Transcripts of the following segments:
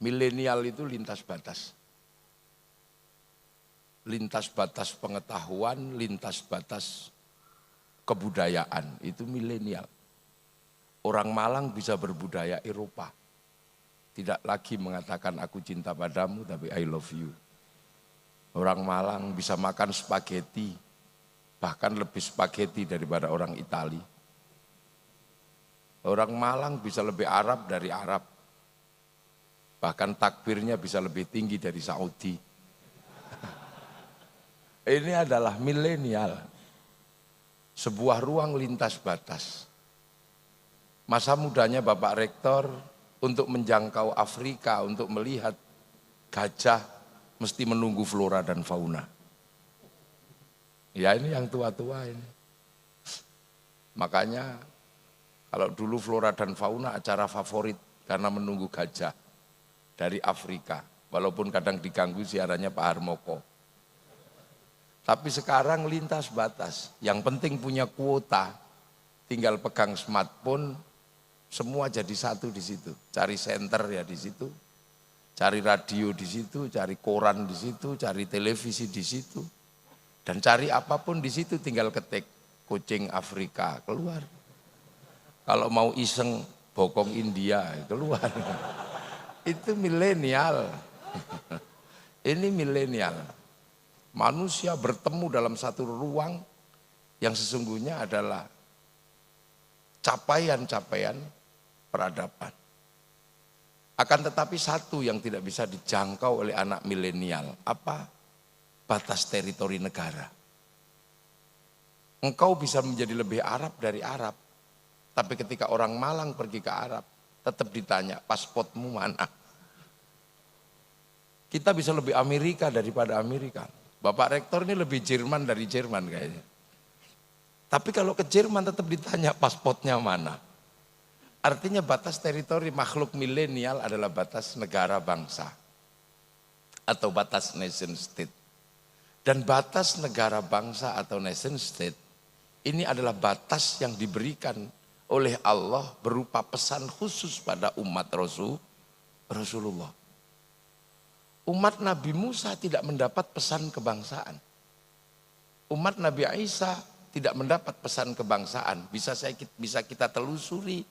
Milenial itu lintas batas. Lintas batas pengetahuan, lintas batas kebudayaan, itu milenial. Orang Malang bisa berbudaya Eropa. Tidak lagi mengatakan aku cinta padamu, tapi I love you. Orang Malang bisa makan spaghetti, bahkan lebih spaghetti daripada orang Itali. Orang Malang bisa lebih Arab dari Arab. Bahkan takbirnya bisa lebih tinggi dari Saudi. Ini adalah milenial. Sebuah ruang lintas batas. Masa mudanya Bapak Rektor untuk menjangkau Afrika, untuk melihat gajah, mesti menunggu flora dan fauna. Ya ini yang tua-tua ini. Makanya kalau dulu flora dan fauna acara favorit karena menunggu gajah dari Afrika. Walaupun kadang diganggu siarannya Pak Harmoko. Tapi sekarang lintas batas. Yang penting punya kuota. Tinggal pegang smartphone, semua jadi satu di situ. Cari center ya di situ. Cari radio di situ, cari koran di situ, cari televisi di situ. Dan cari apapun di situ tinggal ketik kucing Afrika keluar. Kalau mau iseng bokong India keluar. Itu milenial. Ini milenial. Manusia bertemu dalam satu ruang yang sesungguhnya adalah capaian-capaian peradaban. Akan tetapi satu yang tidak bisa dijangkau oleh anak milenial, apa? Batas teritori negara. Engkau bisa menjadi lebih Arab dari Arab, tapi ketika orang Malang pergi ke Arab, tetap ditanya pasportmu mana. Kita bisa lebih Amerika daripada Amerika. Bapak Rektor ini lebih Jerman dari Jerman kayaknya. Tapi kalau ke Jerman tetap ditanya pasportnya mana. Artinya batas teritori makhluk milenial adalah batas negara bangsa. Atau batas nation state. Dan batas negara bangsa atau nation state ini adalah batas yang diberikan oleh Allah berupa pesan khusus pada umat Rasulullah. Umat Nabi Musa tidak mendapat pesan kebangsaan. Umat Nabi Isa tidak mendapat pesan kebangsaan. Bisa kita telusuri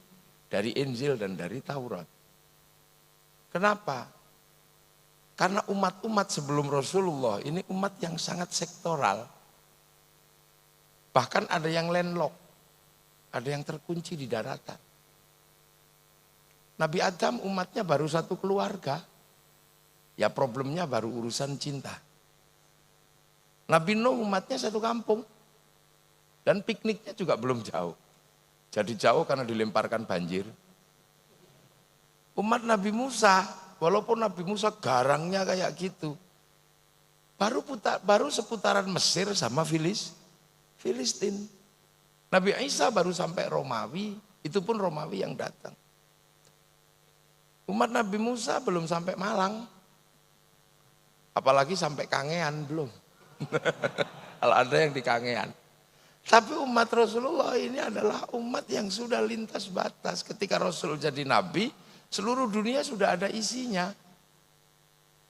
dari Injil dan dari Taurat. Kenapa? Karena umat-umat sebelum Rasulullah ini umat yang sangat sektoral. Bahkan ada yang landlock, ada yang terkunci di daratan. Nabi Adam umatnya baru satu keluarga. Ya problemnya baru urusan cinta. Nabi Nuh umatnya satu kampung. Dan pikniknya juga belum jauh. Jadi jauh karena dilemparkan banjir. Umat Nabi Musa, walaupun Nabi Musa garangnya kayak gitu. Baru seputaran Mesir sama Filistin. Nabi Isa baru sampai Romawi, itu pun Romawi yang datang. Umat Nabi Musa belum sampai Malang. Apalagi sampai Kangean belum. Kalau ada yang di Kangean. Tapi umat Rasulullah ini adalah umat yang sudah lintas batas. Ketika Rasul jadi nabi, seluruh dunia sudah ada isinya.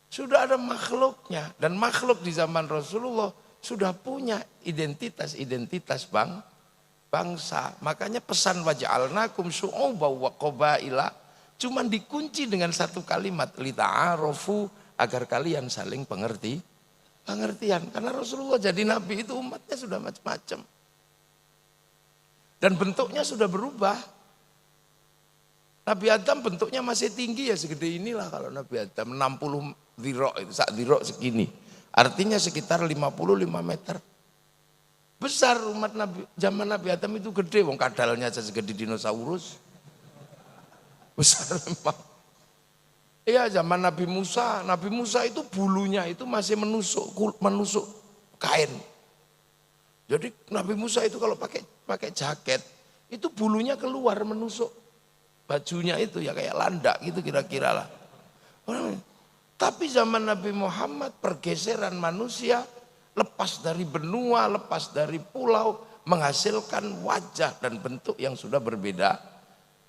Sudah ada makhluknya. Dan makhluk di zaman Rasulullah sudah punya identitas bangsa. Makanya pesan waja'alnakum syu'uban wa qabaila cuman dikunci dengan satu kalimat lita'arofu, agar kalian saling pengertian. Karena Rasulullah jadi nabi itu umatnya sudah macam-macam. Dan bentuknya sudah berubah. Nabi Adam bentuknya masih tinggi ya segede inilah kalau Nabi Adam. 60 dhiro' itu, sak dhiro' segini. Artinya sekitar 55 meter. Besar umat Nabi, zaman Nabi Adam itu gede. Wong kadalnya aja segede dinosaurus. Besar memang. Iya zaman Nabi Musa itu bulunya itu masih menusuk kain. Jadi Nabi Musa itu kalau pakai jaket itu bulunya keluar menusuk bajunya itu ya kayak landak gitu kira-kira lah. Tapi zaman Nabi Muhammad pergeseran manusia lepas dari benua, lepas dari pulau menghasilkan wajah dan bentuk yang sudah berbeda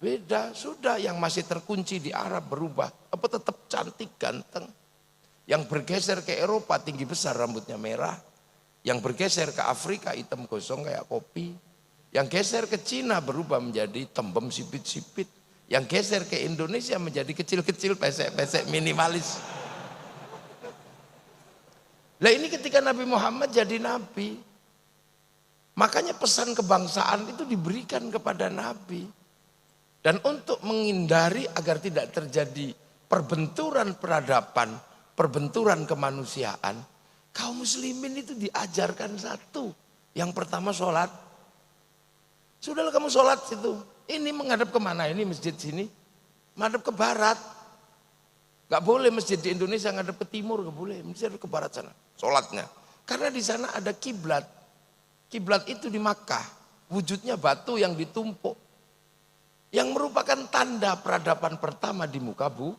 Beda, sudah yang masih terkunci di Arab berubah. Apa tetap cantik, ganteng. Yang bergeser ke Eropa tinggi besar rambutnya merah. Yang bergeser ke Afrika hitam gosong kayak kopi. Yang geser ke Cina berubah menjadi tembem sipit-sipit. Yang geser ke Indonesia menjadi kecil-kecil, pesek-pesek, minimalis. Lah ini ketika Nabi Muhammad jadi Nabi. Makanya pesan kebangsaan itu diberikan kepada Nabi. Dan untuk menghindari agar tidak terjadi perbenturan peradaban, perbenturan kemanusiaan, kaum muslimin itu diajarkan satu. Yang pertama sholat. Sudahlah kamu sholat situ. Ini menghadap kemana? Ini masjid sini. Menghadap ke barat. Gak boleh masjid di Indonesia menghadap ke timur, gak boleh. Masjid ke barat sana. Sholatnya. Karena di sana ada kiblat. Kiblat itu di Makkah. Wujudnya batu yang ditumpuk. Yang merupakan tanda peradaban pertama di muka bumi.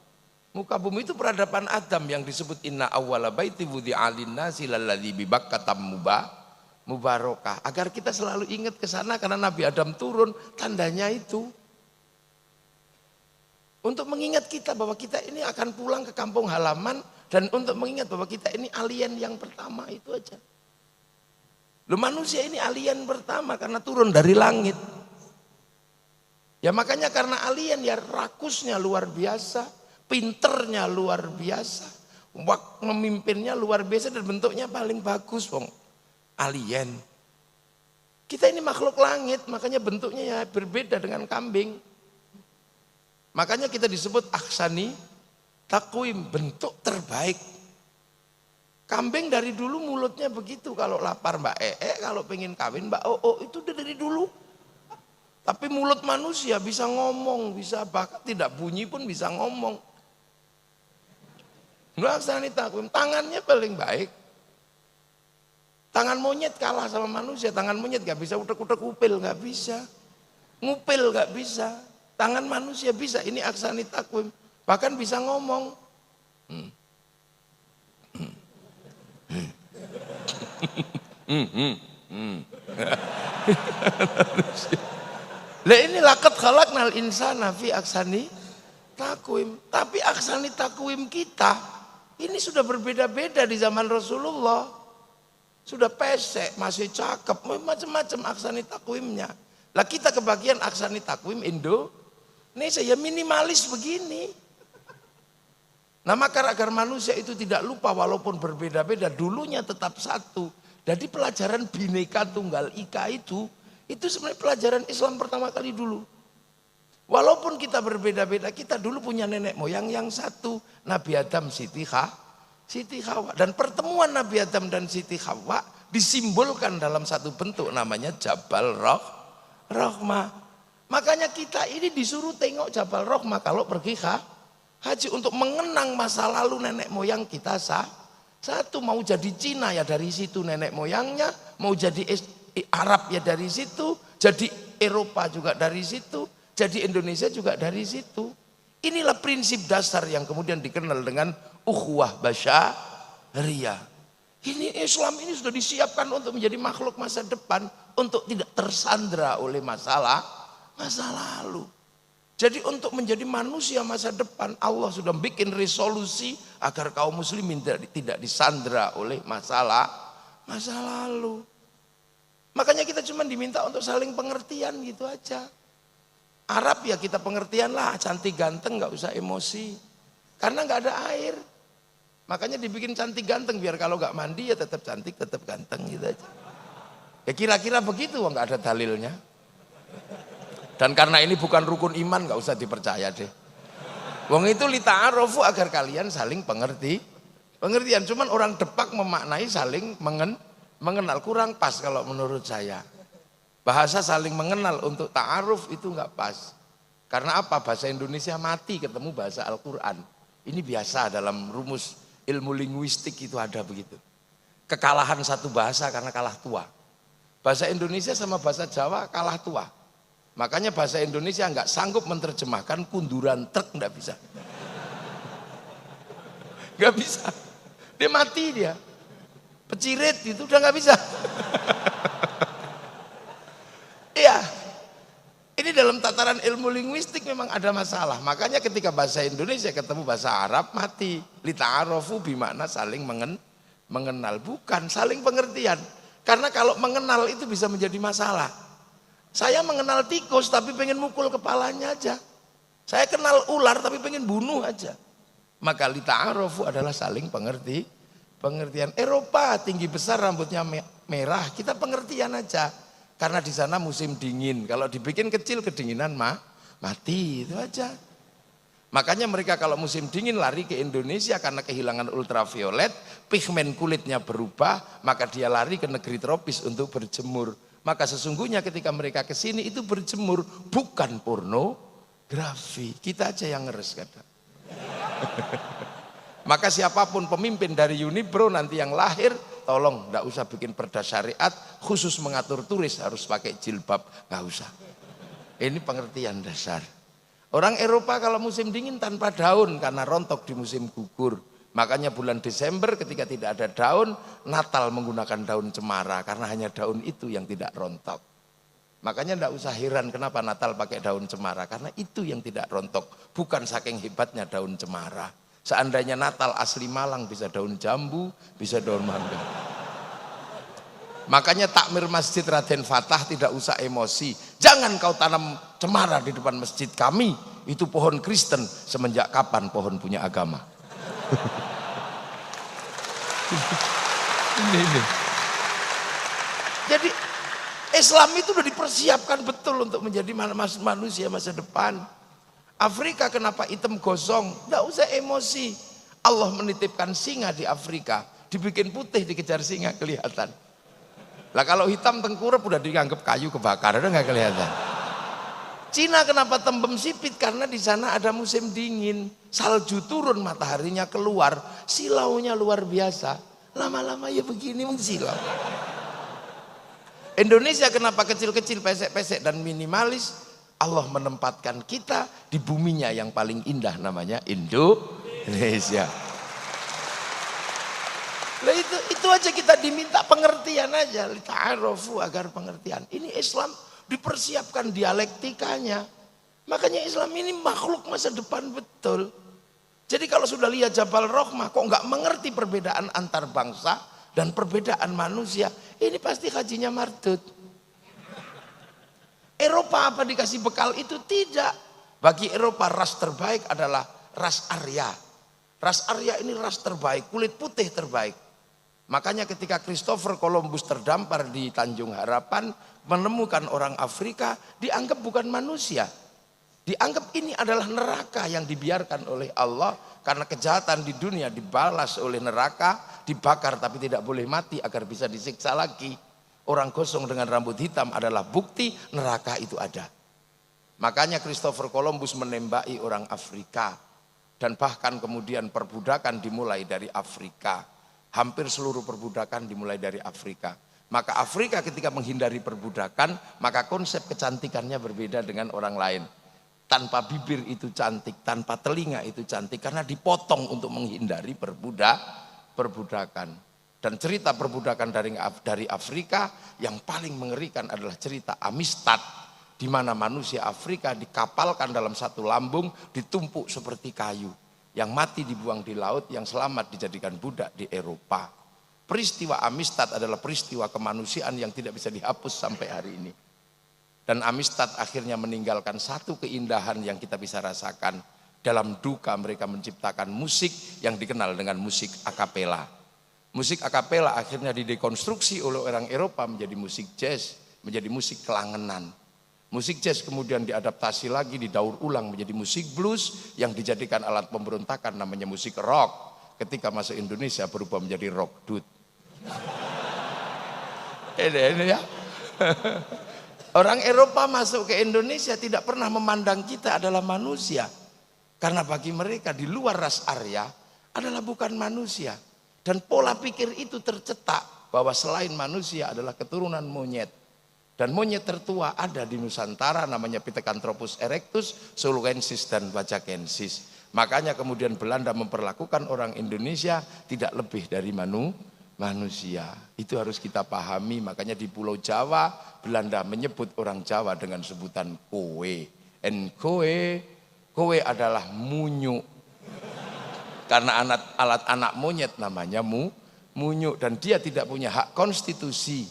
Muka bumi itu peradaban Adam yang disebut inna awwala baiti wudi'a lin-nasi lalladzi bi Bakkah mubarakah. Agar kita selalu ingat ke sana karena Nabi Adam turun, tandanya itu. Untuk mengingat kita bahwa kita ini akan pulang ke kampung halaman dan untuk mengingat bahwa kita ini alien yang pertama, itu aja. Loh, manusia ini alien pertama karena turun dari langit. Ya makanya karena alien ya rakusnya luar biasa, pinternya luar biasa, memimpinnya luar biasa dan bentuknya paling bagus, wong alien. Kita ini makhluk langit, makanya bentuknya ya berbeda dengan kambing. Makanya kita disebut ahsani takwim, bentuk terbaik. Kambing dari dulu mulutnya begitu, kalau lapar Mbak kalau pengen kawin Mbak itu udah dari dulu. Tapi mulut manusia bisa ngomong, bisa bahkan tidak bunyi pun bisa ngomong. Ahsani takwim, tangannya paling baik. Tangan monyet kalah sama manusia, tangan monyet gak bisa utek-utek upil, gak bisa. Ngupil gak bisa. Tangan manusia bisa, ini ahsani takwim. Bahkan bisa ngomong. Lah ini laqad khalaqnal insana fi ahsani takwim. Tapi ahsani takwim kita ini sudah berbeda-beda di zaman Rasulullah. Sudah pesek, masih cakep, macam-macam ahsani takwimnya. Lah kita kebagian ahsani takwim Indonesia ya minimalis begini. Nah maka agar manusia itu tidak lupa walaupun berbeda-beda, dulunya tetap satu. Jadi pelajaran Bhinneka Tunggal Ika itu sebenarnya pelajaran Islam pertama kali dulu. Walaupun kita berbeda-beda, kita dulu punya nenek moyang yang satu. Nabi Adam, Siti Hawa. Dan pertemuan Nabi Adam dan Siti Hawa disimbolkan dalam satu bentuk namanya Jabal Rahmah. Makanya kita ini disuruh tengok Jabal Rahmah kalau pergi haji untuk mengenang masa lalu nenek moyang kita satu. Mau jadi Cina ya dari situ nenek moyangnya, mau jadi Arab ya dari situ, jadi Eropa juga dari situ, jadi Indonesia juga dari situ. Inilah prinsip dasar yang kemudian dikenal dengan ukhuwah basyariyah. Ini Islam ini sudah disiapkan untuk menjadi makhluk masa depan, untuk tidak tersandra oleh masalah masa lalu. Jadi untuk menjadi manusia masa depan, Allah sudah bikin resolusi agar kaum muslimin tidak disandra oleh masalah masa lalu. Makanya kita cuma diminta untuk saling pengertian gitu aja. Arab ya kita pengertian lah, cantik ganteng gak usah emosi. Karena gak ada air. Makanya dibikin cantik ganteng biar kalau gak mandi ya tetap cantik, tetap ganteng gitu aja. Ya kira-kira begitu, gak ada dalilnya. Dan karena ini bukan rukun iman gak usah dipercaya deh. Wong itu lita'arofu agar kalian saling pengertian. Cuman orang Depak memaknai saling mengenal, kurang pas kalau menurut saya. Bahasa saling mengenal untuk ta'aruf itu nggak pas. Karena apa? Bahasa Indonesia mati ketemu bahasa Al-Quran. Ini biasa dalam rumus ilmu linguistik itu ada begitu. Kekalahan satu bahasa karena kalah tua. Bahasa Indonesia sama bahasa Jawa kalah tua. Makanya bahasa Indonesia nggak sanggup menerjemahkan kunduran truk, nggak bisa. Nggak bisa. Dia mati dia. Pecirit itu udah nggak bisa. Iya. Ini dalam tataran berdasarkan ilmu linguistik memang ada masalah. Makanya ketika bahasa Indonesia ketemu bahasa Arab mati. Lita'arofu bimakna saling mengenal. Bukan saling pengertian. Karena kalau mengenal itu bisa menjadi masalah. Saya mengenal tikus tapi pengen mukul kepalanya aja. Saya kenal ular tapi pengen bunuh aja. Maka lita'arofu adalah saling pengertian. Eropa tinggi besar rambutnya merah, kita pengertian aja. Karena di sana musim dingin. Kalau dibikin kecil kedinginan mati, itu aja. Makanya mereka kalau musim dingin lari ke Indonesia karena kehilangan ultraviolet, pigmen kulitnya berubah, maka dia lari ke negeri tropis untuk berjemur. Maka sesungguhnya ketika mereka ke sini itu berjemur bukan pornografi. Kita aja yang ngeres kadang. Maka siapapun pemimpin dari Unibro nanti yang lahir, tolong tidak usah bikin perda syariat khusus mengatur turis harus pakai jilbab, nggak usah. Ini pengertian dasar. Orang Eropa kalau musim dingin tanpa daun karena rontok di musim gugur. Makanya bulan Desember ketika tidak ada daun, Natal menggunakan daun cemara karena hanya daun itu yang tidak rontok. Makanya tidak usah heran kenapa Natal pakai daun cemara karena itu yang tidak rontok, bukan saking hebatnya daun cemara. Seandainya Natal asli Malang bisa daun jambu, bisa daun mangga. Makanya takmir masjid Raden Fatah tidak usah emosi. Jangan kau tanam cemara di depan masjid kami. Itu pohon Kristen. Semenjak kapan pohon punya agama? Ini. Jadi Islam itu sudah dipersiapkan betul untuk menjadi manusia masa depan. Afrika kenapa hitam gosong? Tidak usah emosi. Allah menitipkan singa di Afrika, dibikin putih dikejar singa kelihatan. Lah kalau hitam tengkurap udah dianggap kayu kebakar, udah nggak kelihatan. Cina kenapa tembem sipit? Karena di sana ada musim dingin, salju turun, mataharinya keluar, silaunya luar biasa. Lama-lama ya begini mengsilau. Indonesia kenapa kecil-kecil, pesek-pesek dan minimalis? Allah menempatkan kita di buminya yang paling indah namanya Indonesia. Lah itu aja kita diminta pengertian aja, lita'arofu agar pengertian. Ini Islam dipersiapkan dialektikanya. Makanya Islam ini makhluk masa depan betul. Jadi kalau sudah lihat Jabal Rahmah kok nggak mengerti perbedaan antar bangsa dan perbedaan manusia, ini pasti hajinya mardut. Eropa apa dikasih bekal itu? Tidak. Bagi Eropa ras terbaik adalah ras Arya. Ras Arya ini ras terbaik, kulit putih terbaik. Makanya ketika Christopher Columbus terdampar di Tanjung Harapan menemukan orang Afrika, dianggap bukan manusia. Dianggap ini adalah neraka yang dibiarkan oleh Allah karena kejahatan di dunia dibalas oleh neraka, dibakar tapi tidak boleh mati agar bisa disiksa lagi. Orang gosong dengan rambut hitam adalah bukti neraka itu ada. Makanya Christopher Columbus menembaki orang Afrika. Dan bahkan kemudian perbudakan dimulai dari Afrika. Hampir seluruh perbudakan dimulai dari Afrika. Maka Afrika ketika menghindari perbudakan, maka konsep kecantikannya berbeda dengan orang lain. Tanpa bibir itu cantik, tanpa telinga itu cantik. Karena dipotong untuk menghindari perbudakan. Dan cerita perbudakan dari Afrika yang paling mengerikan adalah cerita Amistad, di mana manusia Afrika dikapalkan dalam satu lambung, ditumpuk seperti kayu. Yang mati dibuang di laut, yang selamat dijadikan budak di Eropa. Peristiwa Amistad adalah peristiwa kemanusiaan yang tidak bisa dihapus sampai hari ini. Dan Amistad akhirnya meninggalkan satu keindahan yang kita bisa rasakan. Dalam duka mereka menciptakan musik yang dikenal dengan musik akapela. Musik akapela akhirnya didekonstruksi oleh orang Eropa menjadi musik jazz, menjadi musik kelangenan. Musik jazz kemudian diadaptasi lagi, didaur ulang menjadi musik blues yang dijadikan alat pemberontakan namanya musik rock. Ketika masuk Indonesia berubah menjadi rock dude. Ini ya. Orang Eropa masuk ke Indonesia tidak pernah memandang kita adalah manusia. Karena bagi mereka di luar ras Arya adalah bukan manusia. Dan pola pikir itu tercetak bahwa selain manusia adalah keturunan monyet. Dan monyet tertua ada di Nusantara namanya Pithecanthropus erectus, Zuluensis dan Wajakensis. Makanya kemudian Belanda memperlakukan orang Indonesia tidak lebih dari manusia. Itu harus kita pahami. Makanya di Pulau Jawa Belanda menyebut orang Jawa dengan sebutan kowe. kowe adalah munyuk. Karena alat anak monyet namanya munyuk, dan dia tidak punya hak konstitusi.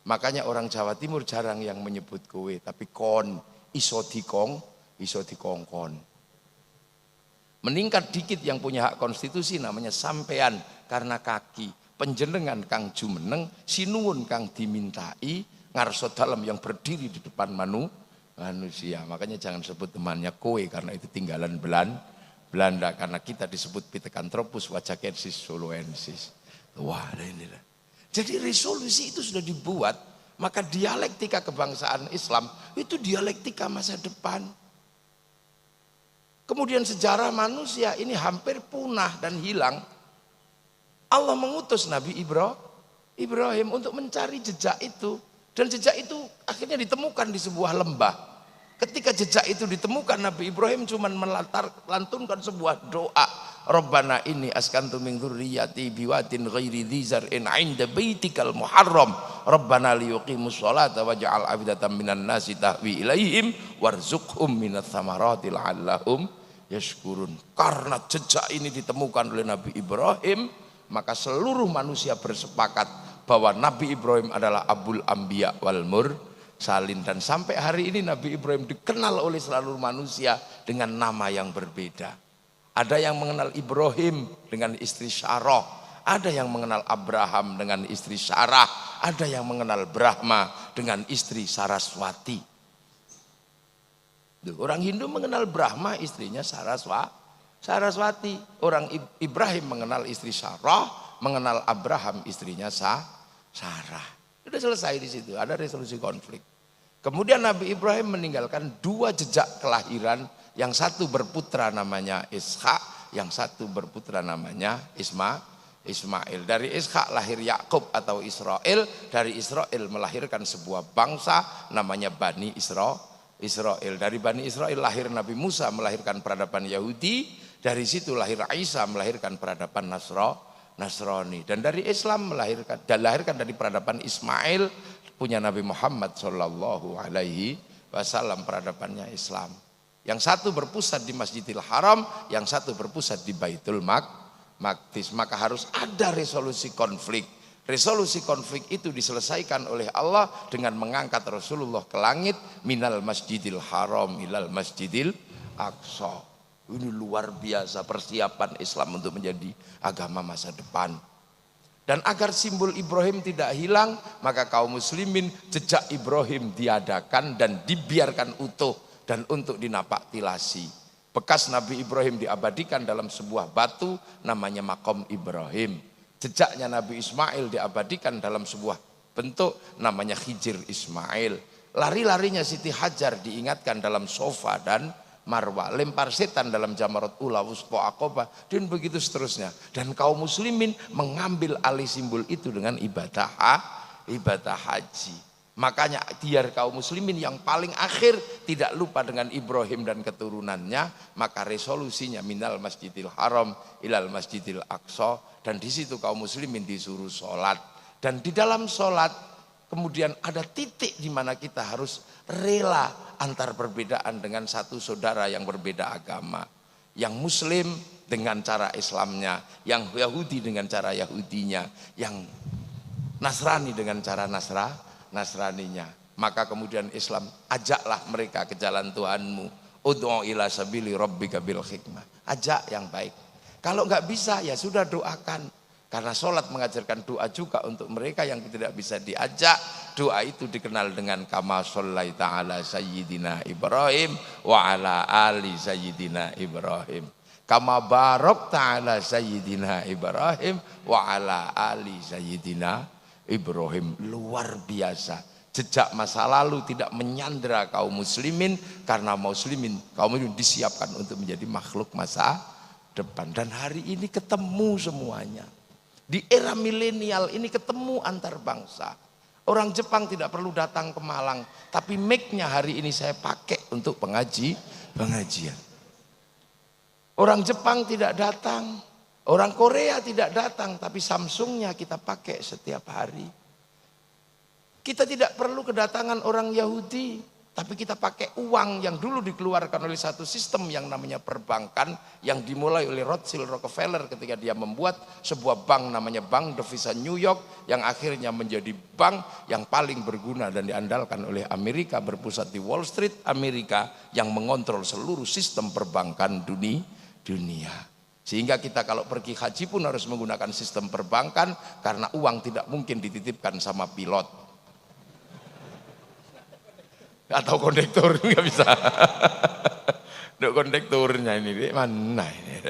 Makanya orang Jawa Timur jarang yang menyebut kowe, tapi kon, iso dikongkon. Meningkat dikit yang punya hak konstitusi namanya sampean karena kaki. Penjenengan kang jumeneng, sinuwun kang dimintai, ngarso dalam yang berdiri di depan manusia. Makanya jangan sebut temannya kowe karena itu tinggalan Belanda, karena kita disebut Pithecanthropus wajakensis soloensis. Wah, inilah. Jadi resolusi itu sudah dibuat, maka dialektika kebangsaan Islam itu dialektika masa depan. Kemudian sejarah manusia ini hampir punah dan hilang. Allah mengutus Nabi Ibrahim untuk mencari jejak itu. Dan jejak itu akhirnya ditemukan di sebuah lembah. Ketika jejak itu ditemukan, Nabi Ibrahim cuma melantunkan sebuah doa. Rabbana inni askantu min dzurriyyati biwadin ghairi dzi zar'in 'inda baitikal muharram. Rabbana liyuqimus sholata waj'al afidatan minan nasi tahwi ilaihim warzuqhum minats tsamarati la'allahum yashkurun. Karena jejak ini ditemukan oleh Nabi Ibrahim, maka seluruh manusia bersepakat bahwa Nabi Ibrahim adalah Abul Anbiya wal Mursalin. Dan sampai hari ini Nabi Ibrahim dikenal oleh seluruh manusia dengan nama yang berbeda. Ada yang mengenal Ibrahim dengan istri Sarah, ada yang mengenal Abraham dengan istri Sarah, ada yang mengenal Brahma dengan istri Saraswati. Orang Hindu mengenal Brahma, istrinya Saraswati. Orang Ibrahim mengenal istri Sarah, mengenal Abraham, istrinya Sarah. Sudah selesai di situ, ada resolusi konflik. Kemudian Nabi Ibrahim meninggalkan dua jejak kelahiran, yang satu berputra namanya Ishak, yang satu berputra namanya Ismail. Dari Ishak lahir Yakub atau Israel, dari Israel melahirkan sebuah bangsa namanya Bani Israel. Dari Bani Israel lahir Nabi Musa melahirkan peradaban Yahudi, dari situ lahir Isa melahirkan peradaban Nasrani, dan dari Islam dilahirkan dari peradaban Ismail punya Nabi Muhammad sallallahu alaihi wasallam, peradabannya Islam. Yang satu berpusat di Masjidil Haram, yang satu berpusat di Baitul Maqdis. Maka harus ada resolusi konflik. Resolusi konflik itu diselesaikan oleh Allah dengan mengangkat Rasulullah ke langit, minal Masjidil Haram ilal Masjidil Aqsa. Ini luar biasa persiapan Islam untuk menjadi agama masa depan. Dan agar simbol Ibrahim tidak hilang, maka kaum muslimin jejak Ibrahim diadakan dan dibiarkan utuh dan untuk dinapaktilasi. Bekas Nabi Ibrahim diabadikan dalam sebuah batu namanya Maqam Ibrahim. Jejaknya Nabi Ismail diabadikan dalam sebuah bentuk namanya Hijir Ismail. Lari-larinya Siti Hajar diingatkan dalam Sofa dan Marwah. Lempar setan dalam Jamarat Ula, Wusqa, Aqobah, dan begitu seterusnya. Dan kaum muslimin mengambil alih simbol itu dengan ibadah haji. Makanya biar kaum muslimin yang paling akhir tidak lupa dengan Ibrahim dan keturunannya, maka resolusinya minal Masjidil Haram ilal Masjidil Aqsa, dan di situ kaum muslimin disuruh sholat. Dan di dalam sholat kemudian ada titik di mana kita harus rela antar perbedaan dengan satu saudara yang berbeda agama. Yang Muslim dengan cara Islamnya, yang Yahudi dengan cara Yahudinya, yang Nasrani dengan cara Nasraninya. Maka kemudian Islam, ajaklah mereka ke jalan Tuhanmu. Ud'u ila sabili rabbika bil hikmah. Ajak yang baik. Kalau enggak bisa ya sudah doakan. Karena sholat mengajarkan doa juga untuk mereka yang tidak bisa diajak. Doa itu dikenal dengan kama shallaita ala sayyidina Ibrahim wa ala ali sayyidina Ibrahim. Kama barakta ala sayyidina Ibrahim wa ala ali sayyidina Ibrahim. Luar biasa. Jejak masa lalu tidak menyandera kaum muslimin, karena kaum muslimin disiapkan untuk menjadi makhluk masa depan. Dan hari ini ketemu semuanya. Di era milenial ini ketemu antar bangsa. Orang Jepang tidak perlu datang ke Malang, tapi mic-nya hari ini saya pakai untuk pengajian. Orang Jepang tidak datang, orang Korea tidak datang, tapi Samsungnya kita pakai setiap hari. Kita tidak perlu kedatangan orang Yahudi. Tapi kita pakai uang yang dulu dikeluarkan oleh satu sistem yang namanya perbankan, yang dimulai oleh Rothschild Rockefeller ketika dia membuat sebuah bank namanya Bank Devisa New York, yang akhirnya menjadi bank yang paling berguna dan diandalkan oleh Amerika, berpusat di Wall Street Amerika, yang mengontrol seluruh sistem perbankan dunia. Sehingga kita kalau pergi haji pun harus menggunakan sistem perbankan, karena uang tidak mungkin dititipkan sama pilot atau kondektur, nggak bisa. Duk kondekturnya ini mana ini?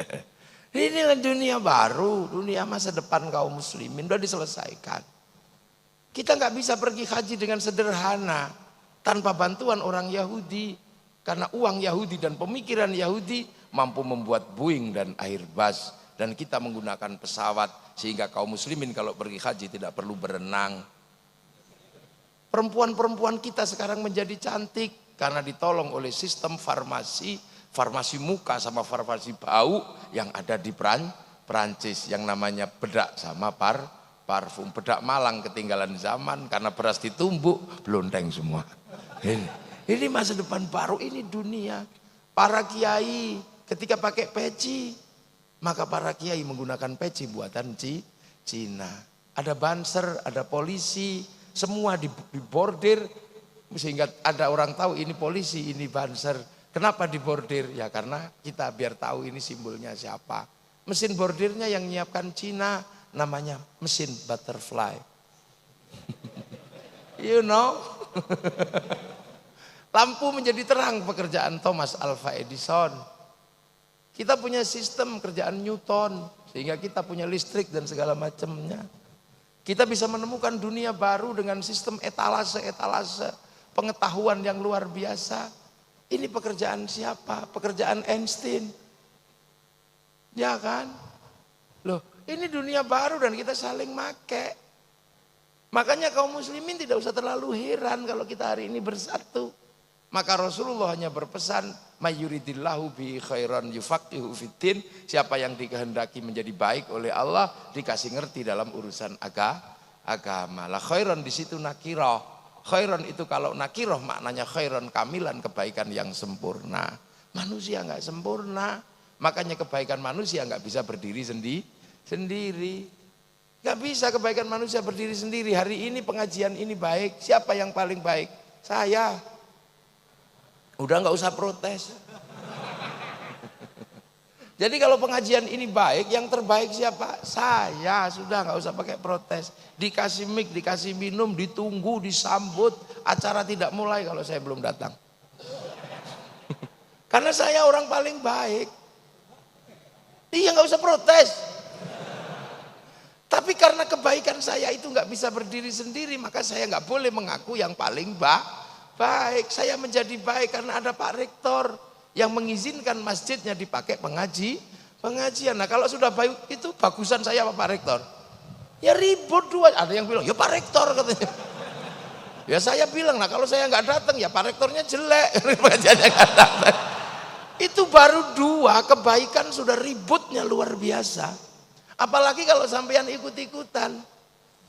Inilah dunia baru, dunia masa depan kaum muslimin udah diselesaikan. Kita nggak bisa pergi haji dengan sederhana tanpa bantuan orang Yahudi, karena uang Yahudi dan pemikiran Yahudi mampu membuat Boeing dan Airbus, dan kita menggunakan pesawat sehingga kaum muslimin kalau pergi haji tidak perlu berenang. Perempuan-perempuan kita sekarang menjadi cantik karena ditolong oleh sistem farmasi muka sama farmasi bau yang ada di Perancis, yang namanya bedak sama parfum. Bedak Malang ketinggalan zaman karena beras ditumbuk, blonteng semua. Ini masa depan baru, ini dunia. Para kiai ketika pakai peci, maka para kiai menggunakan peci buatan Cina. Ada banser, ada polisi, semua dibordir sehingga ada orang tahu ini polisi, ini banser. Kenapa dibordir? Ya karena kita biar tahu ini simbolnya siapa. Mesin bordirnya yang menyiapkan Cina, namanya mesin butterfly. You know. Lampu menjadi terang, pekerjaan Thomas Alva Edison. Kita punya sistem kerjaan Newton sehingga kita punya listrik dan segala macamnya. Kita bisa menemukan dunia baru dengan sistem etalase pengetahuan yang luar biasa. Ini pekerjaan siapa? Pekerjaan Einstein. Ya kan? Loh, ini dunia baru dan kita saling make. Makanya kaum muslimin tidak usah terlalu heran kalau kita hari ini bersatu. Maka Rasulullah hanya berpesan, mayyuridillahu bi khairan yufaqihu fiddin. Siapa yang dikehendaki menjadi baik oleh Allah, dikasih ngerti dalam urusan agama. Lah khairan di situ nakirah. Khairan itu kalau nakirah maknanya khairan kamilan, kebaikan yang sempurna. Manusia enggak sempurna. Makanya kebaikan manusia enggak bisa berdiri sendiri. Enggak bisa kebaikan manusia berdiri sendiri. Hari ini pengajian ini baik. Siapa yang paling baik? Saya. Udah nggak usah protes. Jadi kalau pengajian ini baik, yang terbaik siapa? Saya. Sudah nggak usah pakai protes. Dikasih mic, dikasih minum, ditunggu, disambut. Acara tidak mulai kalau saya belum datang. Karena saya orang paling baik. Iya nggak usah protes. Tapi karena kebaikan saya itu nggak bisa berdiri sendiri, maka saya nggak boleh mengaku yang paling baik. Saya menjadi baik karena ada Pak Rektor yang mengizinkan masjidnya dipakai pengajian. Nah kalau sudah baik itu bagusan saya apa Pak Rektor? Ya ribut dua. Ada yang bilang ya Pak Rektor katanya. Ya saya bilang, nah kalau saya nggak datang ya Pak Rektornya jelek. Pengajiannya nggak datang. Itu baru dua, kebaikan sudah ributnya luar biasa. Apalagi kalau sampean ikut-ikutan.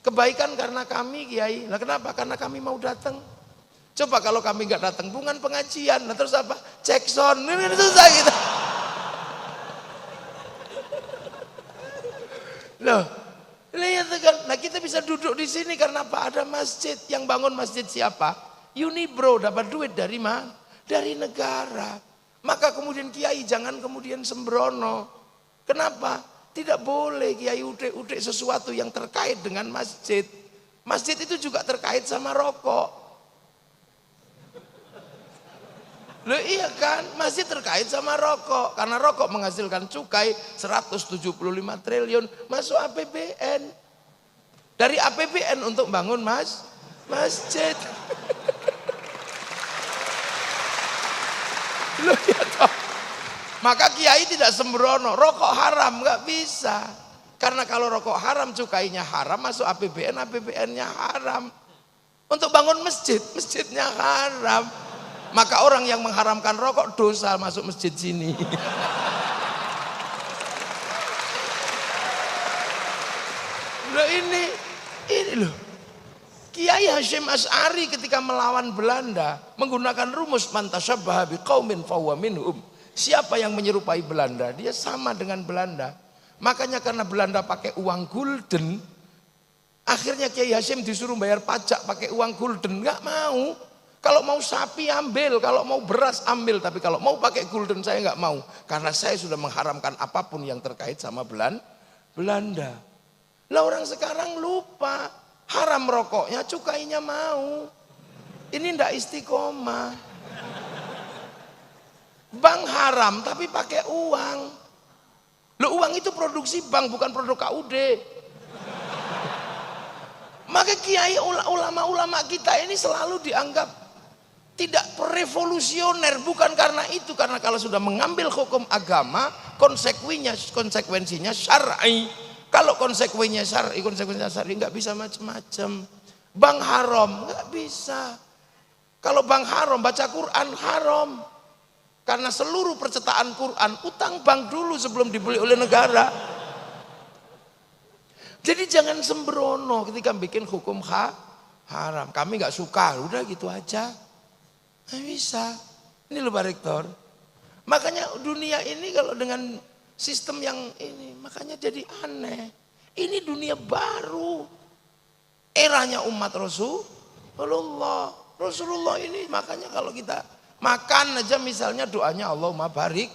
Kebaikan karena kami Kiai. Nah kenapa? Karena kami mau datang. Coba kalau kami nggak datang, bukan pengajian, nah terus apa? Cek sound, ini susah gitu. Loh, lihat kan? Nah kita bisa duduk di sini karena apa? Ada masjid. Yang bangun masjid siapa? Unibro, dapat duit dari mana? Dari negara. Maka kemudian kiai jangan kemudian sembrono. Kenapa? Tidak boleh kiai udik-udik sesuatu yang terkait dengan masjid. Masjid itu juga terkait sama rokok. Loh iya kan, masih terkait sama rokok. Karena rokok menghasilkan cukai 175 triliun masuk APBN. Dari APBN untuk bangun masjid. Loh ya toh. Maka kiai tidak sembrono, rokok haram nggak bisa. Karena kalau rokok haram cukainya haram, masuk APBN, APBN-nya haram. Untuk bangun masjid, masjidnya haram. Maka orang yang mengharamkan rokok dosa masuk masjid sini. Loh ini loh. Kiai Hasyim Asy'ari ketika melawan Belanda menggunakan rumus man tasyabbaha biqaumin fahuwa minhum. Siapa yang menyerupai Belanda, dia sama dengan Belanda. Makanya karena Belanda pakai uang gulden, akhirnya Kiai Hasyim disuruh bayar pajak pakai uang gulden, nggak mau. Kalau mau sapi ambil, kalau mau beras ambil, tapi kalau mau pakai gulden saya nggak mau, karena saya sudah mengharamkan apapun yang terkait sama Belanda. Lah orang sekarang lupa, haram rokoknya, cukainya mau. Ini ndak istiqomah. Bank haram tapi pakai uang. Loh, uang itu produksi bank, bukan produk KUD. Maka kiai ulama-ulama kita ini selalu dianggap tidak revolusioner, bukan karena itu, karena kalau sudah mengambil hukum agama, konsekuensinya syar'i. Kalau konsekuensinya syar'i nggak bisa macam-macam. Bank haram nggak bisa. Kalau bank haram, baca Quran haram. Karena seluruh percetaan Quran utang bank dulu sebelum dibeli oleh negara. Jadi jangan sembrono ketika bikin hukum haram. Kami nggak suka, udah gitu aja. Nggak bisa. Ini loh Pak Rektor. Makanya dunia ini kalau dengan sistem yang ini, makanya jadi aneh. Ini dunia baru. Eranya umat Rasulullah ini, makanya kalau kita makan aja misalnya doanya Allahumma barik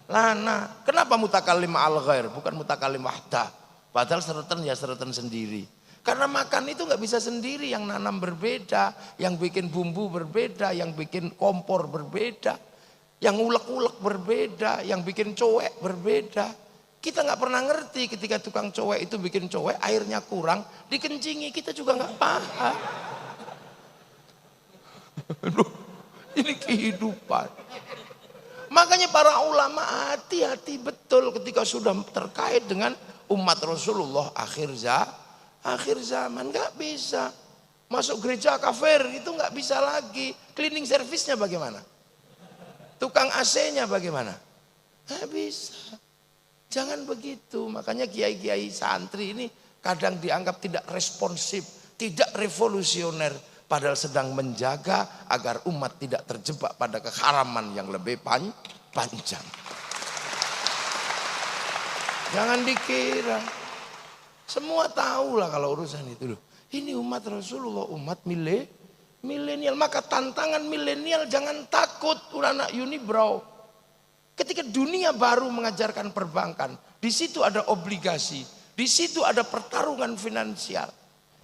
lana. Kenapa mutakallim al ghair bukan mutakallim wahda? Padahal seretan ya seretan sendiri. Karena makan itu nggak bisa sendiri, yang nanam berbeda, yang bikin bumbu berbeda, yang bikin kompor berbeda, yang ulek-ulek berbeda, yang bikin cowek berbeda. Kita nggak pernah ngerti ketika tukang cowek itu bikin cowek airnya kurang, dikencingi, kita juga nggak paham. Ini kehidupan. Makanya para ulama hati-hati betul ketika sudah terkait dengan umat Rasulullah akhir zaman. Nggak bisa masuk gereja kafir, itu nggak bisa lagi. Cleaning service-nya bagaimana? Tukang AC-nya bagaimana? Nggak bisa. Jangan begitu. Makanya kiai-kiai santri ini kadang dianggap tidak responsif, tidak revolusioner, padahal sedang menjaga agar umat tidak terjebak pada keharaman yang lebih panjang. Jangan dikira. Semua tahu lah kalau urusan itu loh. Ini umat Rasulullah, umat milenial. Maka tantangan milenial jangan takut, anak unibrow. Ketika dunia baru mengajarkan perbankan, di situ ada obligasi, di situ ada pertarungan finansial.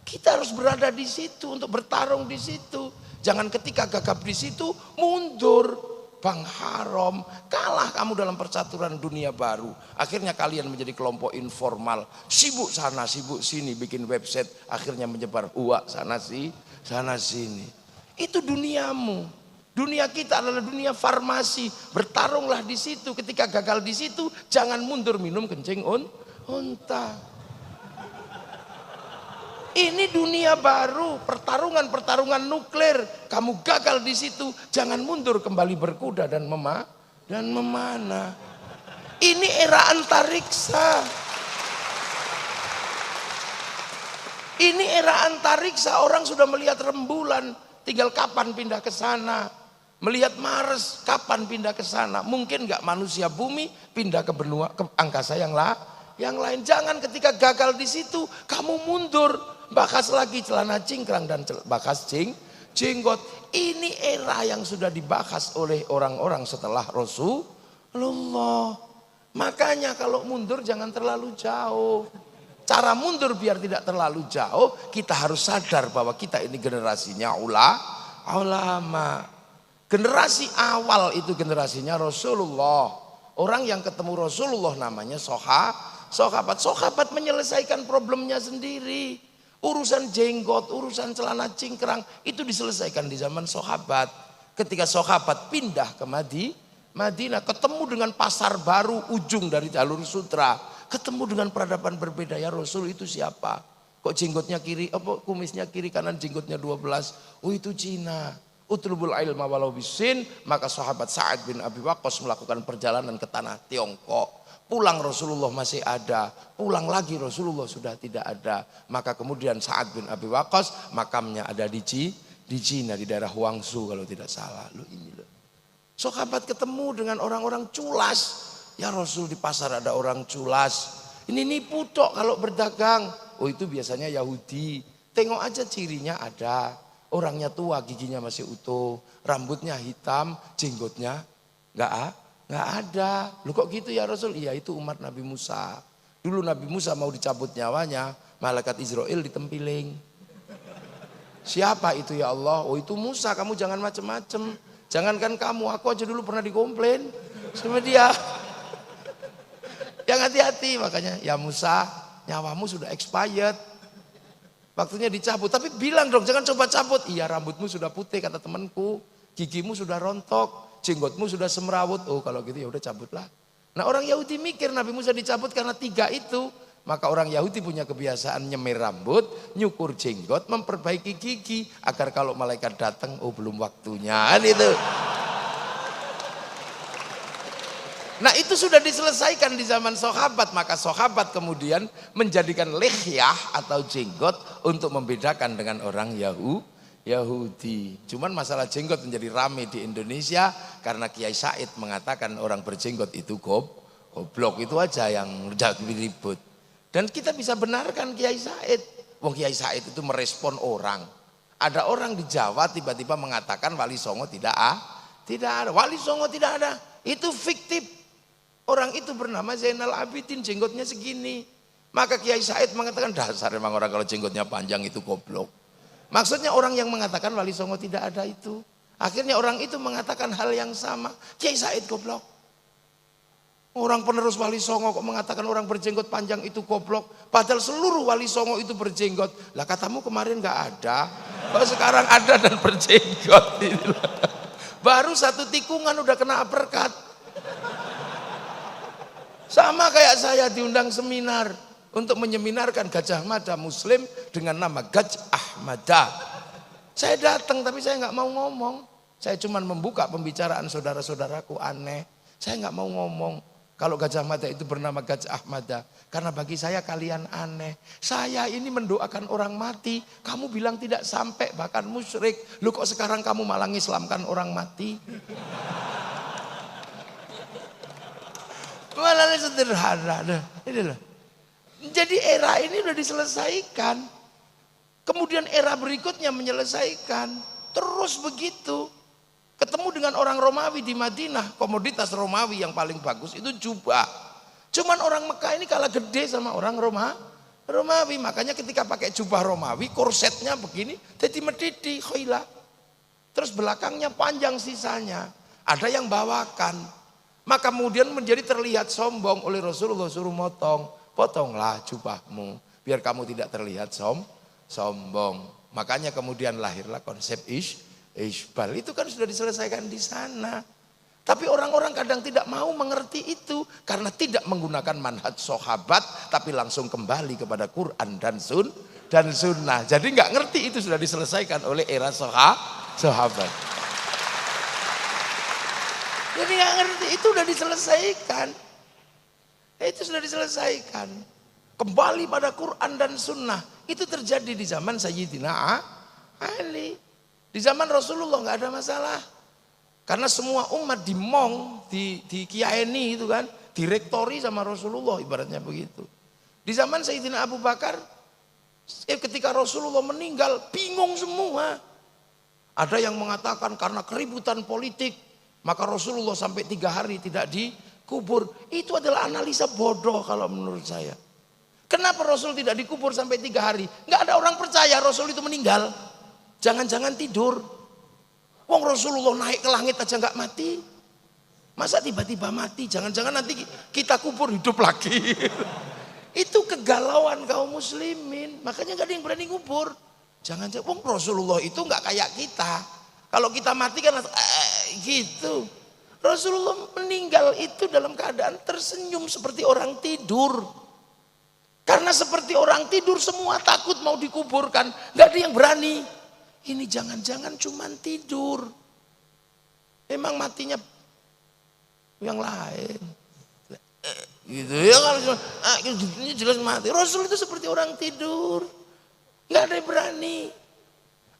Kita harus berada di situ untuk bertarung di situ. Jangan ketika gagap di situ mundur. Bank haram, kalah kamu dalam percaturan dunia baru. Akhirnya kalian menjadi kelompok informal, sibuk sana sibuk sini, bikin website, akhirnya menyebar uak sana sini. Itu duniamu. Dunia kita adalah dunia farmasi. Bertarunglah di situ. Ketika gagal di situ, jangan mundur minum kencing unta. Ini dunia baru, pertarungan nuklir. Kamu gagal di situ, jangan mundur kembali berkuda dan memanah. Ini era antariksa. Ini era antariksa, orang sudah melihat rembulan, tinggal kapan pindah ke sana. Melihat Mars, kapan pindah ke sana. Mungkin nggak manusia bumi pindah ke benua, ke angkasa yang lain. Jangan ketika gagal di situ, kamu mundur. Bakas lagi celana cingkrang dan bakas jenggot. Ini era yang sudah dibahas oleh orang-orang setelah Rasulullah. Makanya kalau mundur jangan terlalu jauh. Cara mundur biar tidak terlalu jauh, kita harus sadar bahwa kita ini generasinya ulama. Generasi awal itu generasinya Rasulullah. Orang yang ketemu Rasulullah namanya sahabat. Sahabat menyelesaikan problemnya sendiri. Urusan jenggot, urusan celana cingkrang itu diselesaikan di zaman sahabat. Ketika sahabat pindah ke Madinah, ketemu dengan pasar baru ujung dari jalur sutra, ketemu dengan peradaban berbeda. Ya Rasul, itu siapa? Kok jenggotnya kiri, kumisnya kiri kanan jenggotnya 12? Oh itu Cina. Utlubul ilma walau bisin. Maka sahabat Sa'ad bin Abi Waqqas melakukan perjalanan ke tanah Tiongkok. Pulang Rasulullah masih ada, pulang lagi Rasulullah sudah tidak ada. Maka kemudian Sa'ad bin Abi Waqqas makamnya ada di Cina, di daerah Huangsu kalau tidak salah. Loh ini loh. Sahabat ketemu dengan orang-orang culas. Ya Rasul, di pasar ada orang culas. Ini nipu tok kalau berdagang. Oh itu biasanya Yahudi. Tengok aja cirinya ada. Orangnya tua, giginya masih utuh, rambutnya hitam, jenggotnya nggak ada. Lu kok gitu ya Rasul? Iya itu umat Nabi Musa. Dulu Nabi Musa mau dicabut nyawanya, malaikat Israel ditempiling. Siapa itu ya Allah? Oh itu Musa, kamu jangan macem-macem. Jangankan kamu, aku aja dulu pernah dikomplain sama dia. Yang hati-hati, makanya ya Musa, nyawamu sudah expired. Waktunya dicabut, tapi bilang dong jangan coba cabut. Iya rambutmu sudah putih kata temanku, gigimu sudah rontok, jenggotmu sudah semrawut. Oh kalau gitu ya udah cabutlah. Nah orang Yahudi mikir Nabi Musa dicabut karena 3 itu. Maka orang Yahudi punya kebiasaan nyemir rambut, nyukur jenggot, memperbaiki gigi. Agar kalau malaikat datang, oh belum waktunya. Itu. Nah itu sudah diselesaikan di zaman sahabat. Maka sahabat kemudian menjadikan lihyah atau jenggot untuk membedakan dengan orang Yahudi. Cuman masalah jenggot menjadi rame di Indonesia karena Kiai Said mengatakan orang berjenggot itu goblok. Itu aja yang jadi ribut. Dan kita bisa benarkan Kiai Said. Wong Kiai Said itu merespon orang. Ada orang di Jawa tiba-tiba mengatakan Wali Songo tidak ada. Wali Songo tidak ada. Itu fiktif. Orang itu bernama Zainal Abidin, jenggotnya segini. Maka Kiai Said mengatakan dasar memang orang kalau jenggotnya panjang itu goblok. Maksudnya orang yang mengatakan Wali Songo tidak ada itu. Akhirnya orang itu mengatakan hal yang sama. Kiai Said goblok. Orang penerus Wali Songo kok mengatakan orang berjenggot panjang itu goblok. Padahal seluruh Wali Songo itu berjenggot. Lah katamu kemarin gak ada. Kok sekarang ada dan berjenggot. Baru 1 tikungan udah kena uppercut. Sama kayak saya diundang seminar untuk menyeminarkan Gajah Mada Muslim dengan nama Gajah Mada. Saya datang tapi saya nggak mau ngomong. Saya cuma membuka pembicaraan saudara-saudaraku aneh. Saya nggak mau ngomong kalau Gajah Mada itu bernama Gajah Mada. Karena bagi saya kalian aneh. Saya ini mendoakan orang mati. Kamu bilang tidak sampai bahkan musyrik. Lu kok sekarang kamu malah ngislamkan orang mati? Malah sederhana. Jadi era ini udah diselesaikan. Kemudian era berikutnya menyelesaikan. Terus begitu. Ketemu dengan orang Romawi di Madinah. Komoditas Romawi yang paling bagus itu jubah. Cuman orang Mekah ini kalah gede sama orang Romawi. Makanya ketika pakai jubah Romawi, korsetnya begini, jadi medidi, khoilah. Terus belakangnya panjang sisanya. Ada yang bawakan. Maka kemudian menjadi terlihat sombong oleh Rasulullah suruh motong. Potonglah jubahmu biar kamu tidak terlihat sombong. Makanya kemudian lahirlah konsep isbal. Itu kan sudah diselesaikan di sana. Tapi orang-orang kadang tidak mau mengerti itu. Karena tidak menggunakan manhaj sahabat. Tapi langsung kembali kepada Quran dan sunnah. Jadi nggak ngerti itu sudah diselesaikan oleh era sahabat. Jadi nggak ngerti, itu udah diselesaikan. Itu sudah diselesaikan. Kembali pada Quran dan sunnah. Itu terjadi di zaman Sayyidina Ali. Di zaman Rasulullah nggak ada masalah. Karena semua umat dimong, di kiaeni itu kan. Direktori sama Rasulullah ibaratnya begitu. Di zaman Sayyidina Abu Bakar, ketika Rasulullah meninggal bingung semua. Ada yang mengatakan karena keributan politik. Maka Rasulullah sampai 3 hari tidak dikubur. Itu adalah analisa bodoh kalau menurut saya. Kenapa Rasul tidak dikubur sampai 3 hari? Nggak ada orang percaya Rasul itu meninggal. Jangan-jangan tidur. Wong Rasulullah naik ke langit aja nggak mati. Masa tiba-tiba mati? Jangan-jangan nanti kita kubur hidup lagi. Itu kegalauan kaum muslimin. Makanya nggak ada yang berani kubur. Jangan-jangan wong Rasulullah itu nggak kayak kita. Kalau kita mati kan gitu. Rasulullah meninggal itu dalam keadaan tersenyum seperti orang tidur. Karena seperti orang tidur semua takut mau dikuburkan. Gak ada yang berani. Ini jangan-jangan cuman tidur. Memang matinya yang lain. Gitu ya kalau ini jelas mati. Rasul itu seperti orang tidur. Nggak ada yang berani.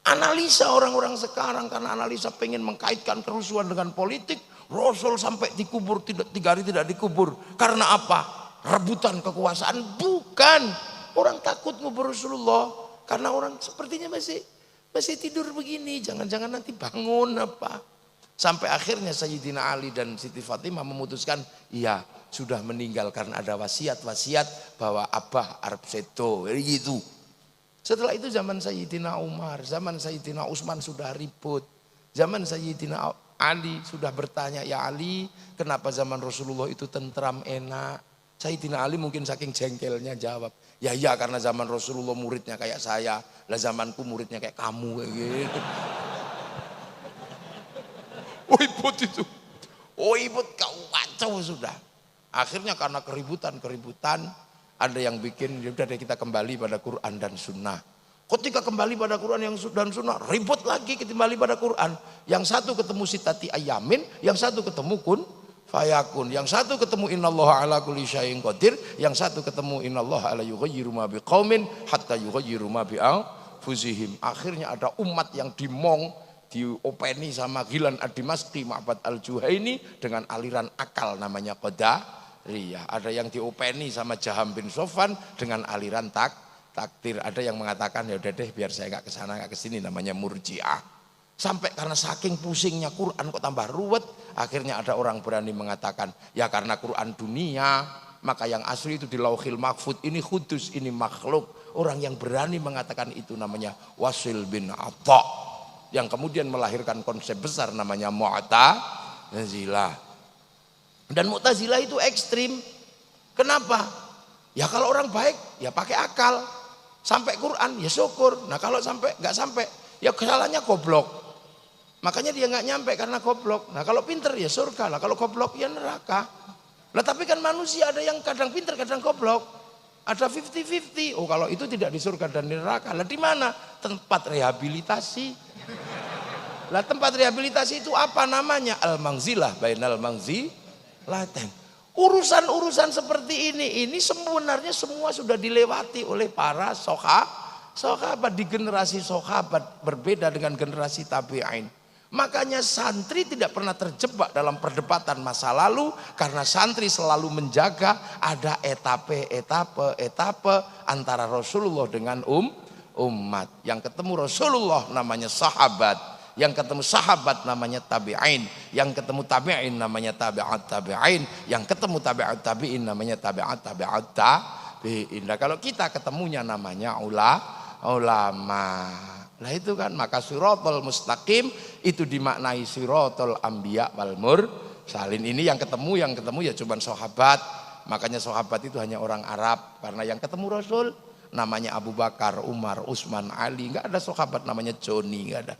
Analisa orang-orang sekarang karena analisa pengen mengkaitkan kerusuhan dengan politik. Rasul sampai dikubur 3 hari tidak dikubur. Karena apa? Rebutan kekuasaan. Bukan. Orang takut ngubur Rasulullah. Karena orang sepertinya masih tidur begini. Jangan-jangan nanti bangun apa. Sampai akhirnya Sayyidina Ali dan Siti Fatimah memutuskan. Iya sudah meninggal karena ada wasiat-wasiat bahwa Abah Arab Sedo. Gitu. Setelah itu zaman Sayyidina Umar, zaman Sayyidina Utsman sudah ribut. Zaman Sayyidina Ali sudah bertanya, ya Ali kenapa zaman Rasulullah itu tentram enak. Sayyidina Ali mungkin saking jengkelnya jawab, ya karena zaman Rasulullah muridnya kayak saya. Lah zamanku muridnya kayak kamu kayak gitu. Oh ibut itu. Oh ibut kacau sudah. Akhirnya karena keributan. Ada yang bikin, yaudah deh kita kembali pada Quran dan Sunnah. Ketika kembali pada Quran dan Sunnah, ribut lagi kembali pada Quran. Yang satu ketemu sitati ayamin, yang satu ketemu kun fayakun, yang satu ketemu innallaha ala kulli syai'in qadir, yang satu ketemu innallaha la yughayyiru ma biqaumin hatta yughayyiru ma bi anfusihim. Akhirnya ada umat yang diopeni sama Ghilan ad-Dimashqi Ma'bad al-Juhaini dengan aliran akal namanya Qadariyah. Ada yang diopeni sama Jaham bin Sofwan dengan aliran takdir. Ada yang mengatakan ya udah deh biar saya nggak kesana nggak kesini namanya Murji'ah. Sampai karena saking pusingnya Quran kok tambah ruwet. Akhirnya ada orang berani mengatakan ya karena Quran dunia maka yang asli itu di Lauhil Mahfud ini kudus ini makhluk. Orang yang berani mengatakan itu namanya Wasil bin Atha yang kemudian melahirkan konsep besar namanya Mu'tazilah. Dan Mu'tazilah itu ekstrim. Kenapa? Ya kalau orang baik ya pakai akal. Sampai Quran ya syukur. Nah kalau nggak sampai ya kesalahannya goblok. Makanya dia nggak nyampe karena goblok. Nah kalau pinter ya surga lah. Kalau goblok ya neraka. Nah tapi kan manusia ada yang kadang pinter kadang goblok. Ada 50-50. Oh kalau itu tidak di surga dan di neraka. Lah di mana? Tempat rehabilitasi. Lah tempat rehabilitasi itu apa namanya? Al-Mangzilah bainal Mangzilah. Urusan-urusan seperti ini sebenarnya semua sudah dilewati oleh para sahabat di generasi sahabat berbeda dengan generasi tabi'in. Makanya santri tidak pernah terjebak dalam perdebatan masa lalu karena santri selalu menjaga ada etape antara Rasulullah dengan umat. Yang ketemu Rasulullah namanya sahabat. Yang ketemu sahabat namanya tabi'in, yang ketemu tabi'in namanya tabi'at tabi'in, yang ketemu tabi'at tabi'in namanya tabi'at tabi'in. Nah kalau kita ketemunya namanya ulama. Nah itu kan maka siratal mustaqim itu dimaknai siratal anbiya wal mursalin. Ini yang ketemu ya cuma sahabat. Makanya sahabat itu hanya orang Arab karena yang ketemu Rasul namanya Abu Bakar, Umar, Utsman, Ali. Enggak ada sahabat namanya Joni, enggak ada.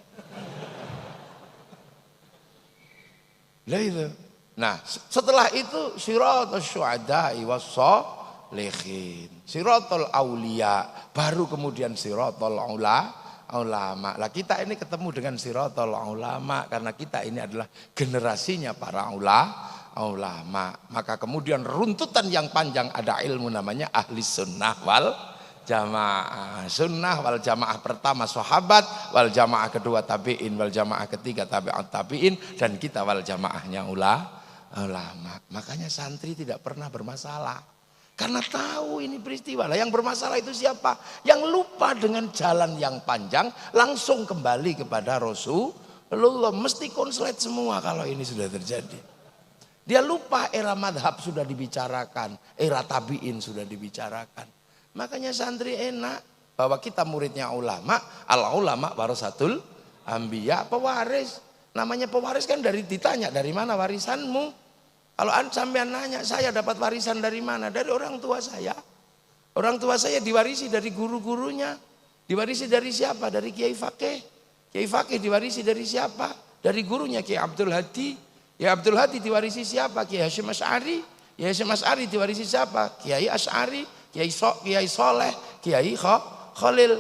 Nah setelah itu siratal syuhada'i wassalihin, siratal aulia, baru kemudian siratal ulama. Lah kita ini ketemu dengan siratal ulama karena kita ini adalah generasinya para ulama. Maka kemudian runtutan yang panjang ada ilmu namanya ahli sunnah wal jamaah. Sunnah wal jamaah pertama sahabat, wal jamaah kedua tabi'in, wal jamaah ketiga tabi'at tabi'in, dan kita wal jamaahnya ulama. Makanya santri tidak pernah bermasalah karena tahu ini peristiwa. Lah yang bermasalah itu siapa? Yang lupa dengan jalan yang panjang langsung kembali kepada Rasulullah. Mesti konslet semua kalau ini sudah terjadi. Dia lupa era madhab sudah dibicarakan, era tabi'in sudah dibicarakan. Makanya santri enak bahwa kita muridnya ulama, al ulama warasatul anbiya, pewaris. Namanya pewaris kan ditanya dari mana warisanmu? Kalau sampean nanya, saya dapat warisan dari mana? Dari orang tua saya. Orang tua saya diwarisi dari guru-gurunya. Diwarisi dari siapa? Dari Kiai Fakih. Kiai Fakih diwarisi dari siapa? Dari gurunya Kiai Abdul Hadi. Kiai Abdul Hadi diwarisi siapa? Kiai Hasyim Asy'ari. Kiai Hasyim Asy'ari diwarisi siapa? Kiai Asy'ari. Kiai Soleh, Kiai Khalil.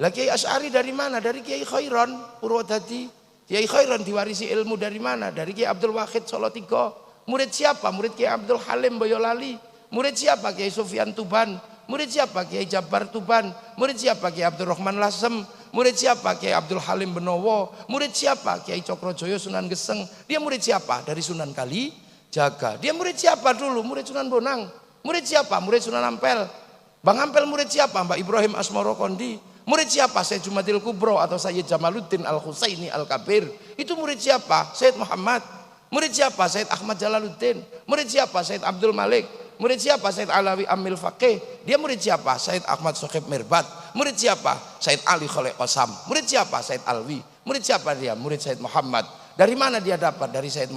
Lah Kiai Asy'ari dari mana? Dari Kiai Khairon Purwodadi. Kiai Khairon diwarisi ilmu dari mana? Dari Kiai Abdul Wahid Solotigo. Murid siapa? Murid Kiai Abdul Halim Boyolali. Murid siapa? Kiai Sufyan Tuban. Murid siapa? Kiai Jabar Tuban. Murid siapa? Kiai Abdurrahman Lasem. Murid siapa? Kiai Abdul Halim Benowo. Murid siapa? Kiai Cokrojoyo Sunan Geseng. Dia murid siapa? Dari Sunan Kalijaga. Dia murid siapa dulu? Murid Sunan Bonang. Murid siapa? Murid Sunan Ampel. Bang Ampel murid siapa? Mbak Ibrahim Asmoro Kondi. Murid siapa? Sayyid Jumadil Kubro atau Sayyid Jamaluddin Al-Husaini Al-Kabir. Itu murid siapa? Sayyid Muhammad. Murid siapa? Sayyid Ahmad Jalaluddin. Murid siapa? Sayyid Abdul Malik. Murid siapa? Sayyid Alawi Amil Faqih. Dia murid siapa? Sayyid Ahmad Sohib Mirbat. Murid siapa? Sayyid Ali Khalid Qasam. Murid siapa? Sayyid Alwi. Murid siapa dia? Murid Sayyid Muhammad. Dari mana dia dapat? Dari Sayyid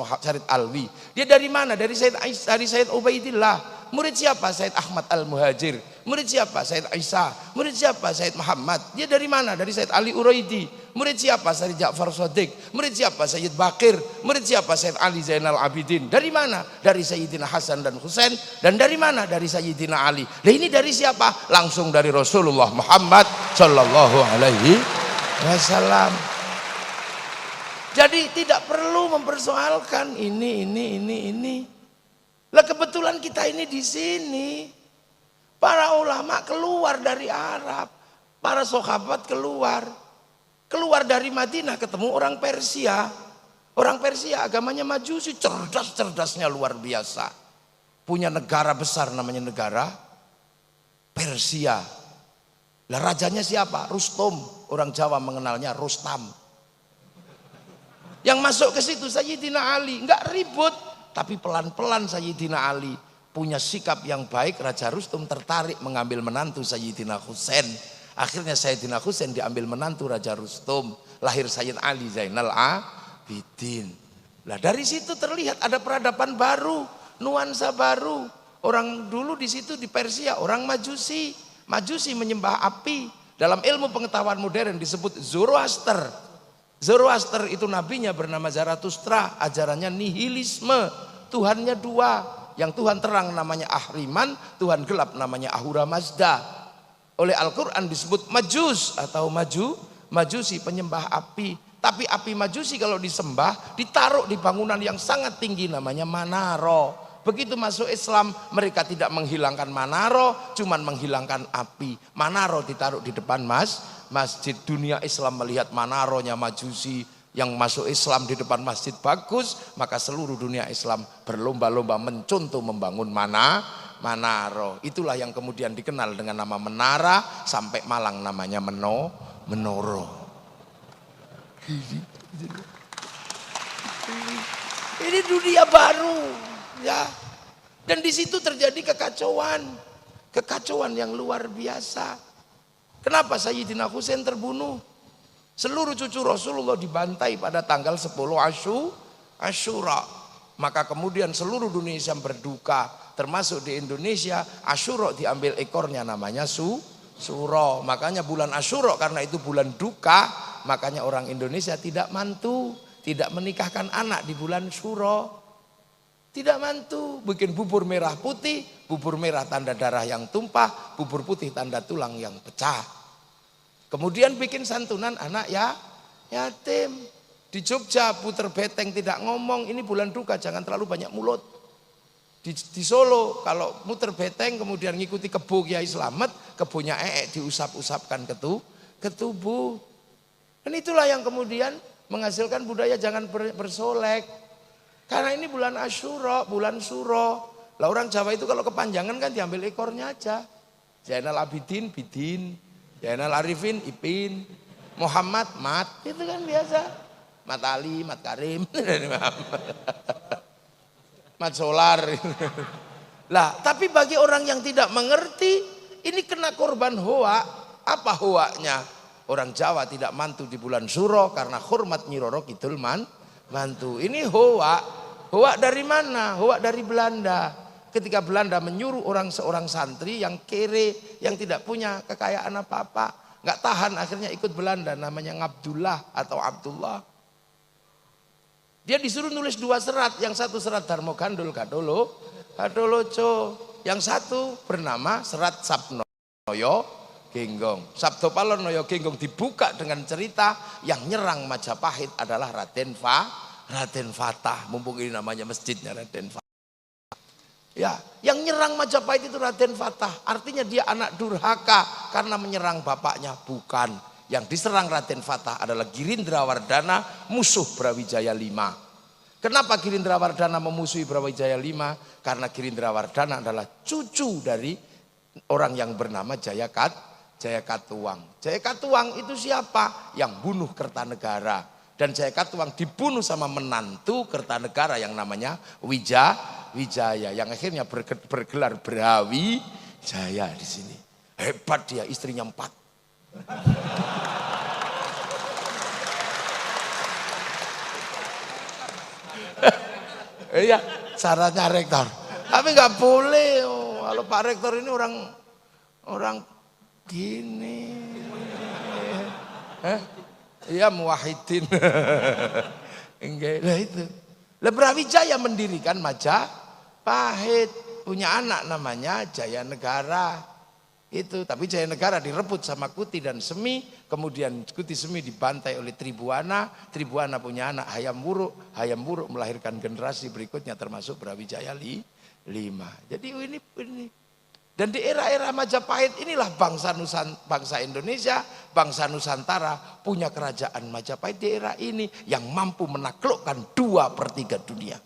Alwi. Dia dari mana? Dari Sayyid Ubaidillah. Murid siapa? Sayyid Ahmad Al-Muhajir. Murid siapa? Sayyid Isa. Murid siapa? Sayyid Muhammad. Dia dari mana? Dari Sayyid Ali Uraidi. Murid siapa? Sayyid Ja'far Shadiq. Murid siapa? Sayyid Bakir. Murid siapa? Sayyid Ali Zainal Abidin. Dari mana? Dari Sayyidina Hasan dan Husain. Dan dari mana? Dari Sayyidina Ali. Nah ini dari siapa? Langsung dari Rasulullah Muhammad Sallallahu Alaihi Wasallam. Jadi tidak perlu mempersoalkan ini. Lah kebetulan kita ini di sini. Para ulama keluar dari Arab. Para sahabat keluar dari Madinah ketemu orang Persia. Orang Persia agamanya Majusi, cerdas-cerdasnya luar biasa. Punya negara besar namanya negara Persia. Lah rajanya siapa? Rustum. Orang Jawa mengenalnya Rustam. Yang masuk ke situ Sayyidina Ali, enggak ribut. Tapi pelan-pelan Sayyidina Ali punya sikap yang baik. Raja Rustum tertarik mengambil menantu Sayyidina Husain. Akhirnya Sayyidina Husain diambil menantu Raja Rustum. Lahir Sayyid Ali Zainal Abidin. Nah dari situ terlihat ada peradaban baru, nuansa baru. Orang dulu di situ di Persia orang Majusi. Majusi menyembah api. Dalam ilmu pengetahuan modern disebut Zoroaster. Zoroaster itu nabinya bernama Zarathustra, ajarannya nihilisme, Tuhannya dua, yang Tuhan terang namanya Ahriman, Tuhan gelap namanya Ahura Mazda. Oleh Al-Quran disebut Majus atau Majusi penyembah api. Tapi api Majusi kalau disembah ditaruh di bangunan yang sangat tinggi namanya Manaro. Begitu masuk Islam mereka tidak menghilangkan Manaro, cuman menghilangkan api. Manaro ditaruh di depan masjid. Dunia Islam melihat Manaronya Majusi yang masuk Islam di depan masjid bagus, maka seluruh dunia Islam berlomba-lomba mencontoh membangun Manaro. Itulah yang kemudian dikenal dengan nama menara, sampai Malang namanya Menoro. Ini dunia baru, ya. Dan di situ terjadi kekacauan yang luar biasa. Kenapa Sayyidina Husain terbunuh? Seluruh cucu Rasulullah dibantai pada tanggal 10 Asyura. Maka kemudian seluruh dunia Islam berduka. Termasuk di Indonesia, Asyura diambil ekornya namanya Suro. Makanya bulan Asyura karena itu bulan duka. Makanya orang Indonesia tidak mantu, tidak menikahkan anak di bulan Syuro. Tidak mantu, bikin bubur merah putih, bubur merah tanda darah yang tumpah, bubur putih tanda tulang yang pecah. Kemudian bikin santunan anak yatim. Di Jogja puter beteng tidak ngomong, ini bulan duka jangan terlalu banyak mulut. Di Solo kalau muter beteng kemudian ngikuti kebo Kiai Slamet, kebonya diusap-usapkan ke tubuh. Dan itulah yang kemudian menghasilkan budaya jangan bersolek. Karena ini bulan Asyura, bulan Suro. Lah orang Jawa itu kalau kepanjangan kan diambil ekornya aja. Zainal Abidin, Bidin. Zainal Arifin, Ipin. Muhammad, Mat. Itu kan biasa. Mat Ali, Mat Karim. Mat Solar. Lah, tapi bagi orang yang tidak mengerti, ini kena korban hoa. Apa hoanya? Orang Jawa tidak mantu di bulan Suro karena hormat Nyi Roro Kidul mantu. Ini hoa. Hoa dari mana? Hoa dari Belanda. Ketika Belanda menyuruh seorang santri yang kere, yang tidak punya kekayaan apa-apa, nggak tahan akhirnya ikut Belanda, namanya Ngabdullah atau Abdullah. Dia disuruh nulis 2 serat, yang satu serat Darmo Gandul Kadoloco, yang satu bernama serat Sabnoyo Genggong. Sabdo Palon Noyo Genggong dibuka dengan cerita yang nyerang Majapahit adalah Raden Fatah, mumpung ini namanya masjidnya Raden Fatah. Ya, yang nyerang Majapahit itu Raden Fatah. Artinya dia anak durhaka karena menyerang bapaknya. Bukan. Yang diserang Raden Fatah adalah Girindrawardhana, musuh Brawijaya V. Kenapa Girindrawardhana memusuhi Brawijaya V? Karena Girindrawardhana adalah cucu dari orang yang bernama Jayakatwang. Jayakatwang itu siapa? Yang bunuh Kertanegara. Dan Jayakatwang dibunuh sama menantu Kertanegara yang namanya Wijaya, yang akhirnya bergelar Brawijaya di sini. Hebat dia, istrinya 4. Iya, syaratnya rektor. Tapi nggak boleh. Kalau Pak Rektor ini orang gini. Iya, muwahhidin. Enggak, lah itu. Lah Brawijaya mendirikan Majapahit, punya anak namanya Jayanegara. Itu, tapi Jayanegara direbut sama Kuti dan Semi, kemudian Kuti Semi dibantai oleh Tribuana, Tribuana punya anak Hayam Wuruk, Hayam Wuruk melahirkan generasi berikutnya termasuk Brawijaya V. Jadi ini. Dan di era-era Majapahit inilah bangsa Indonesia, bangsa Nusantara punya kerajaan Majapahit di era ini yang mampu menaklukkan 2/3 dunia.